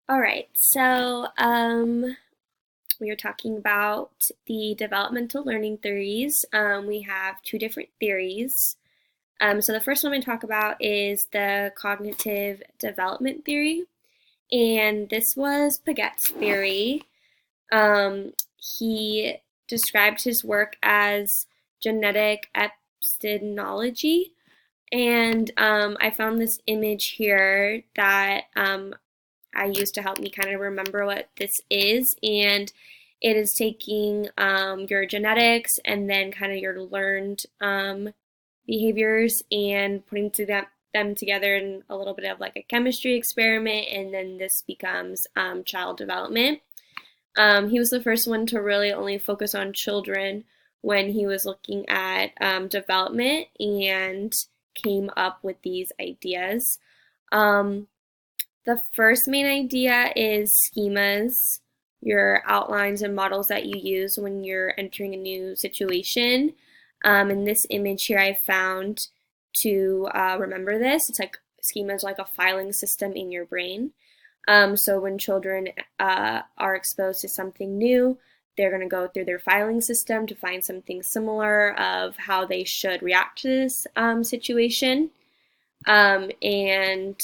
All right, we are talking about the developmental learning theories. We have two different theories. So the first one we talk about is the cognitive development theory, and this was Piaget's theory. He described his work as genetic epistemology, and I found this image here that I used to help me kind of remember what this is. And it is taking your genetics and then kind of your learned behaviors and putting them together in a little bit of like a chemistry experiment. And then this becomes child development. He was the first one to really only focus on children when he was looking at development and came up with these ideas. Um, the first main idea is schemas, your outlines and models that you use when you're entering a new situation. In this image here, I found to remember this. It's like schemas like a filing system in your brain. So when children are exposed to something new, they're going to go through their filing system to find something similar of how they should react to this situation. And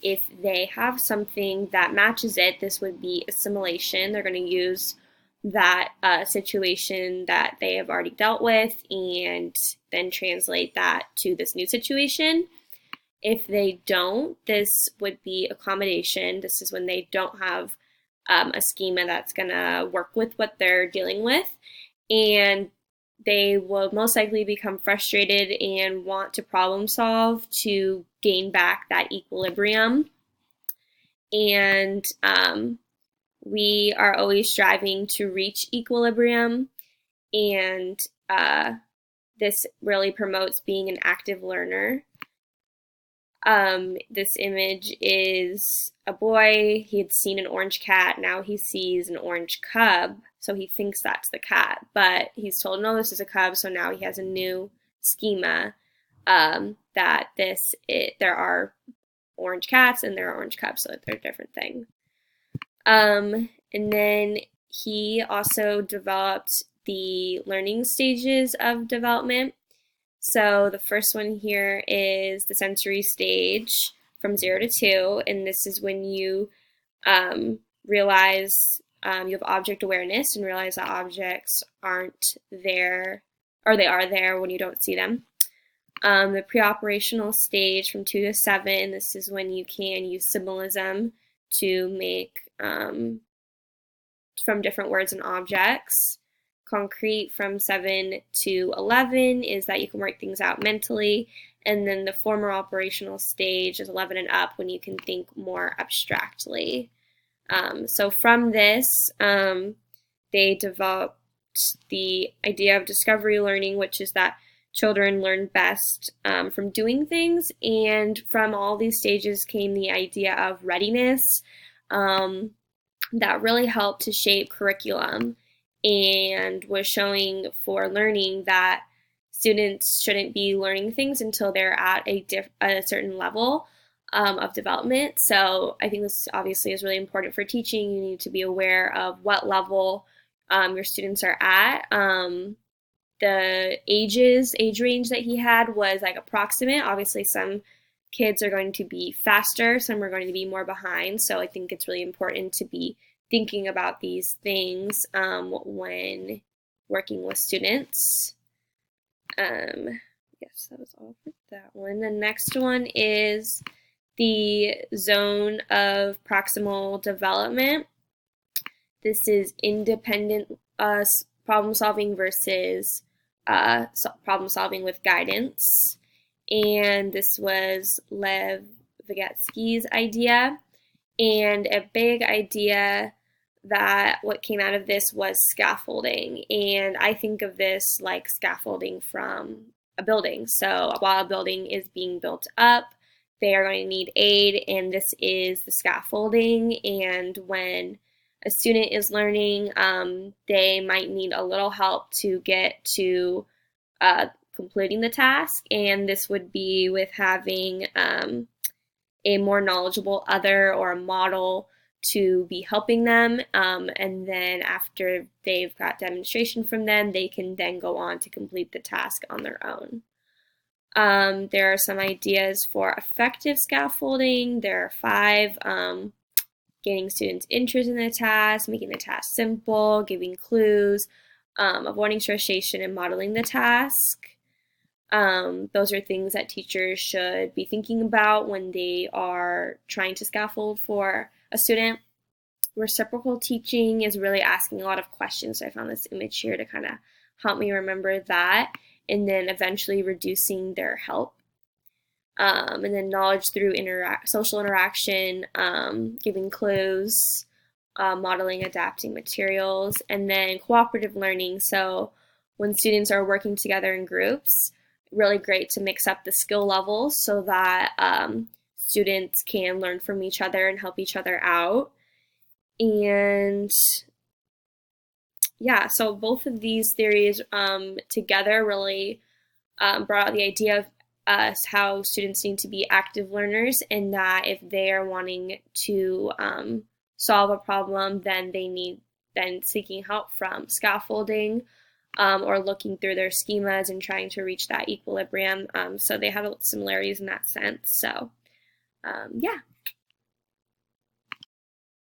if they have something that matches it, this would be assimilation. They're going to use that situation that they have already dealt with and then translate that to this new situation. If they don't, this would be accommodation. This is when they don't have a schema that's going to work with what they're dealing with. And they will most likely become frustrated and want to problem solve to gain back that equilibrium. And we are always striving to reach equilibrium, and this really promotes being an active learner. This image is a boy. He had seen an orange cat. Now he sees an orange cub. So he thinks that's the cat, but he's told, no, this is a cub. So now he has a new schema that there are orange cats and there are orange cubs. So they're different things. And then he also developed the learning stages of development. So the first one here is the sensory stage from 0 to 2, and this is when you realize you have object awareness and realize that objects aren't there, or they are there when you don't see them. The pre-operational stage from 2 to 7, this is when you can use symbolism to make from different words and objects. Concrete from 7 to 11 is that you can work things out mentally. And then the former operational stage is 11 and up, when you can think more abstractly. So from this, they developed the idea of discovery learning, which is that children learn best from doing things. And from all these stages came the idea of readiness that really helped to shape curriculum and was showing for learning that students shouldn't be learning things until they're at a certain level of development. So I think this obviously is really important for teaching. You need to be aware of what level your students are at. The age range that he had was like approximate. Obviously, some kids are going to be faster, some are going to be more behind. So I think it's really important to be thinking about these things when working with students. Yes, that was all for that one. The next one is the zone of proximal development. This is independent problem solving versus problem solving with guidance. And this was Lev Vygotsky's idea. And a big idea that what came out of this was scaffolding. And I think of this like scaffolding from a building. So while a building is being built up, they are going to need aid, and this is the scaffolding. And when a student is learning, they might need a little help to get to completing the task, and this would be with having a more knowledgeable other or a model to be helping them, and then after they've got demonstration from them, they can then go on to complete the task on their own. There are some ideas for effective scaffolding. There are 5. Gaining students' interest in the task, making the task simple, giving clues, avoiding frustration, and modeling the task. Those are things that teachers should be thinking about when they are trying to scaffold for a student. Reciprocal teaching is really asking a lot of questions. So I found this image here to kind of help me remember that, and then eventually reducing their help. And then knowledge through social interaction, giving clues, modeling, adapting materials, and then cooperative learning. So when students are working together in groups, really great to mix up the skill levels so that students can learn from each other and help each other out. And yeah, so both of these theories together really brought out the idea of how students need to be active learners, and that if they are wanting to solve a problem, then they need seeking help from scaffolding, or looking through their schemas and trying to reach that equilibrium. So they have similarities in that sense. So yeah.